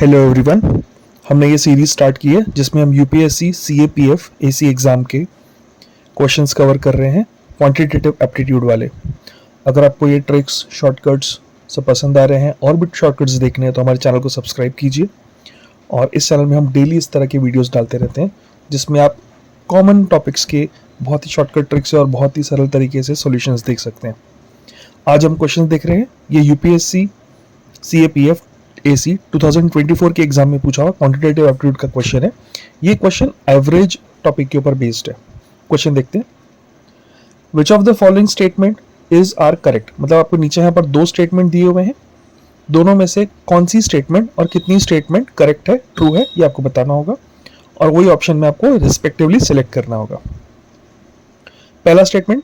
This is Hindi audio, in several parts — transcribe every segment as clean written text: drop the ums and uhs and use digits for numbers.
Hello everyone. हमने ये सीरीज स्टार्ट की है जिसमें हम यूपीएससी सीएपीएफ एसी एग्ज़ाम के क्वेश्चंस कवर कर रहे हैं, क्वांटिटेटिव एप्टीट्यूड वाले। अगर आपको ये ट्रिक्स शॉर्टकट्स सब पसंद आ रहे हैं और भी शॉर्टकट्स देखने हैं तो हमारे चैनल को सब्सक्राइब कीजिए। और इस चैनल में हम डेली इस तरह के वीडियोस डालते रहते हैं जिसमें आप कॉमन टॉपिक्स के बहुत ही शॉर्टकट ट्रिक्स और बहुत ही सरल तरीके से सॉल्यूशंस देख सकते हैं। आज हम क्वेश्चन देख रहे हैं, ये यूपीएससी सीएपीएफ एसी 2024 के एग्जाम में पूछा हुआ क्वांटिटेटिव एप्टीट्यूड का क्वेश्चन है। ये क्वेश्चन एवरेज टॉपिक के ऊपर बेस्ड है। क्वेश्चन देखते हैं, which of the following statement is are correct. मतलब आपको नीचे यहाँ पर दो स्टेटमेंट दिए हुए हैं, दोनों में से कौन सी स्टेटमेंट और कितनी स्टेटमेंट करेक्ट है, ट्रू है, ये आपको बताना होगा और वही ऑप्शन में आपको रिस्पेक्टिवली सिलेक्ट करना होगा। पहला statement,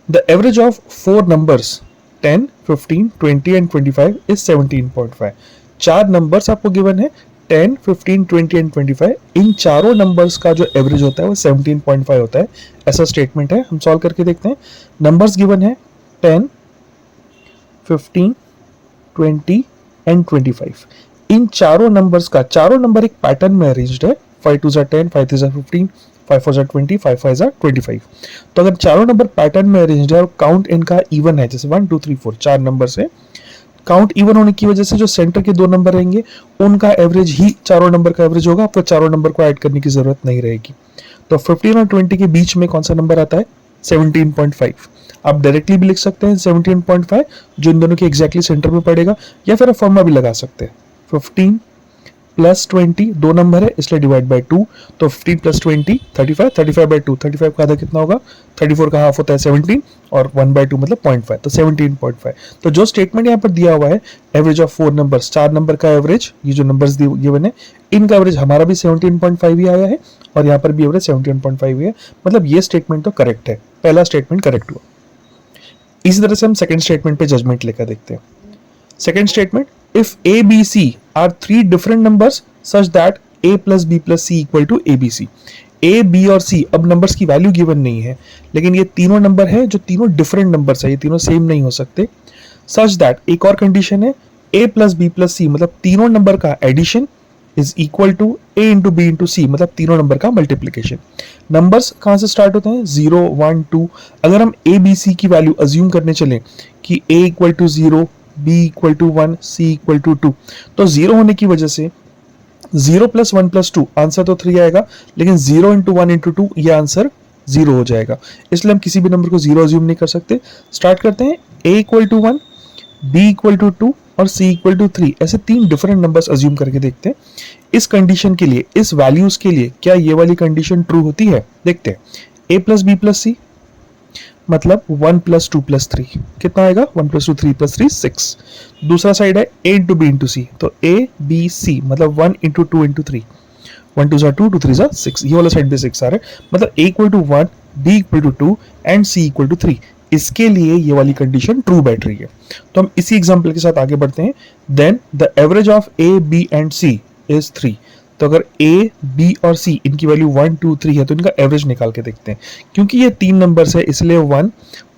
the average of four numbers 10, 15, 20 and 25 is 17.5। चार नंबर्स आपको गिवन है 10, 15, 20 एंड 25। इन चारों नंबर्स का जो एवरेज होता है वो 17.5 होता है, ऐसा स्टेटमेंट है। हम सॉल्व करके देखते हैं। नंबर्स गिवन है 10, 15, 20 एंड 25। इन चारों नंबर्स का, चारों नंबर एक पैटर्न में अरेंज्ड है, 5 2 10, 5 3 15, 5 4 20, 5 5 25। तो अगर चारों नंबर पैटर्न में अरेंज्ड है और काउंट इनका इवन है, जैसे 1 2 3 4 चार नंबर से काउंट इवन होने की वजह से जो सेंटर के दो नंबर रहेंगे उनका एवरेज ही चारों नंबर का एवरेज होगा, आपको चारों नंबर को ऐड करने की जरूरत नहीं रहेगी। तो 15 और 20 के बीच में कौन सा नंबर आता है, 17.5। आप डायरेक्टली भी लिख सकते हैं 17.5 जो इन दोनों के एग्जैक्टली सेंटर में पड़ेगा, या फिर आप फॉर्मूला भी लगा सकते हैं। 15 प्लस 20 दो नंबर है इसलिए डिवाइड बाय 2, तो 15 प्लस 20 35, 35 बाय 2, 35 का आधा कितना होगा, 34 का हाफ होता है 17 और 1 बाय 2 मतलब 0.5, तो 17.5। तो जो स्टेटमेंट यहाँ पर दिया हुआ है, एवरेज ऑफ फोर नंबर्स, चार नंबर का एवरेज, ये जो नंबर्स गिवन है इनका एवरेज हमारा भी 17.5 ही आया है और यहाँ पर भी एवरेज 17.5 ही है। मतलब ये स्टेटमेंट तो करेक्ट है, पहला स्टेटमेंट करेक्ट हुआ। इसी तरह से हम सेकेंड स्टेटमेंट पे जजमेंट लेकर देखते हैं। Second statement, if A, B, C are three different numbers such that A plus B plus C equal to ABC। A, B और C अब नंबर्स की वैल्यू गिवन नहीं है, लेकिन ये तीनों नंबर है जो तीनों डिफरेंट नंबर्स है, ये तीनों सेम नहीं हो सकते। सच दैट, एक और कंडीशन है, A plus B plus C मतलब तीनों नंबर का addition is equal to A into B into C मतलब तीनों नंबर का मल्टीप्लीकेशन। नंबर्स कहाँ से स्टार्ट होते हैं, 0 1 2। अगर हम A B C की वैल्यू अज्यूम करने चले कि A equal to 0, B equal to 1, C equal to 2, तो 0 होने की वजह से 0 प्लस 1 प्लस 2 आंसर तो 3 आएगा, लेकिन 0 इंटू 1 इंटू 2 ये आंसर 0 हो जाएगा। इसलिए हम किसी भी नंबर को 0 अज्यूम नहीं कर सकते। स्टार्ट करते हैं, A equal to 1, B equal to 2 और C इक्वल टू 3, ऐसे तीन डिफरेंट नंबर्स अज्यूम करके देखते हैं। इस कंडीशन के लिए, इस वैल्यूज के लिए क्या ये वाली कंडीशन ट्रू होती है, देखते हैं। A plus B plus C मतलब 1 प्लस 2 प्लस 3 कितना आएगा, 1 प्लस 2 3 प्लस 3 6। दूसरा साइड है A into B into C, तो A B C मतलब 1 इंटू 2 इंटू 3, 1 2 2 2 3 6, ये वाला साइड भी 6 आ रहा है। मतलब A equal to 1, B equal to 2 and C equal to 3। इसके लिए ये वाली कंडीशन ट्रू बैठ रही है। तो हम इसी एग्जाम्पल के साथ आगे बढ़ते हैं। Then the average of A B and C is 3। तो अगर A, B और C इनकी वैल्यू 1 2 3 है तो इनका एवरेज निकाल के देखते हैं। क्योंकि ये तीन नंबर्स है इसलिए 1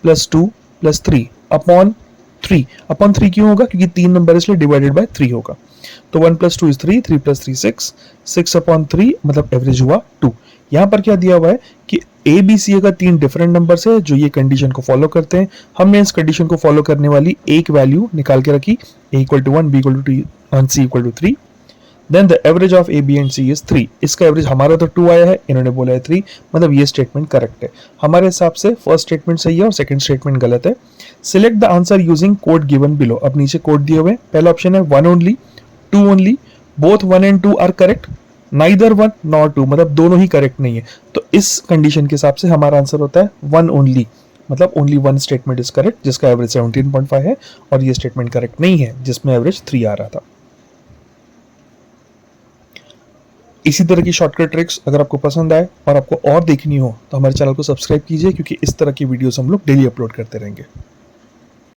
प्लस 2 प्लस 3 अपॉन 3 क्यों होगा, क्योंकि तीन नंबर इसलिए डिवाइडेड बाय 3 होगा। तो 1 प्लस 2 इज 3, 3 प्लस 3 6 अपॉन 3 मतलब एवरेज हुआ 2। यहाँ पर क्या दिया हुआ है कि A B C अगर तीन डिफरेंट नंबर्स है जो ये कंडीशन को फॉलो करते हैं, हमने इस कंडीशन को फॉलो करने वाली एक वैल्यू निकाल के रखी, A equal to 1, B equal to 2 और C equal to 3। Then the average of A B and C is 3। इसका एवरेज हमारा तो 2 आया है, इन्होंने बोला है 3, मतलब ये स्टेटमेंट करेक्ट है। हमारे हिसाब से फर्स्ट स्टेटमेंट सही है और सेकंड स्टेटमेंट गलत है। Select the answer using code given below. अब नीचे कोड दिए हुए हैं। पहला ऑप्शन है 1 only, 2 only, both 1 and 2 are correct, neither 1 nor 2 मतलब दोनों ही करेक्ट नहीं है। तो इस कंडीशन के हिसाब से हमारा आंसर होता है 1 ओनली, मतलब ओनली 1 स्टेटमेंट इज करेक्ट जिसका एवरेज 17.5 है, और ये स्टेटमेंट करेक्ट नहीं है जिसमें एवरेज 3 आ रहा था। इसी तरह की शॉर्टकट ट्रिक्स अगर आपको पसंद आए और आपको और देखनी हो तो हमारे चैनल को सब्सक्राइब कीजिए, क्योंकि इस तरह की वीडियोस हम लोग डेली अपलोड करते रहेंगे।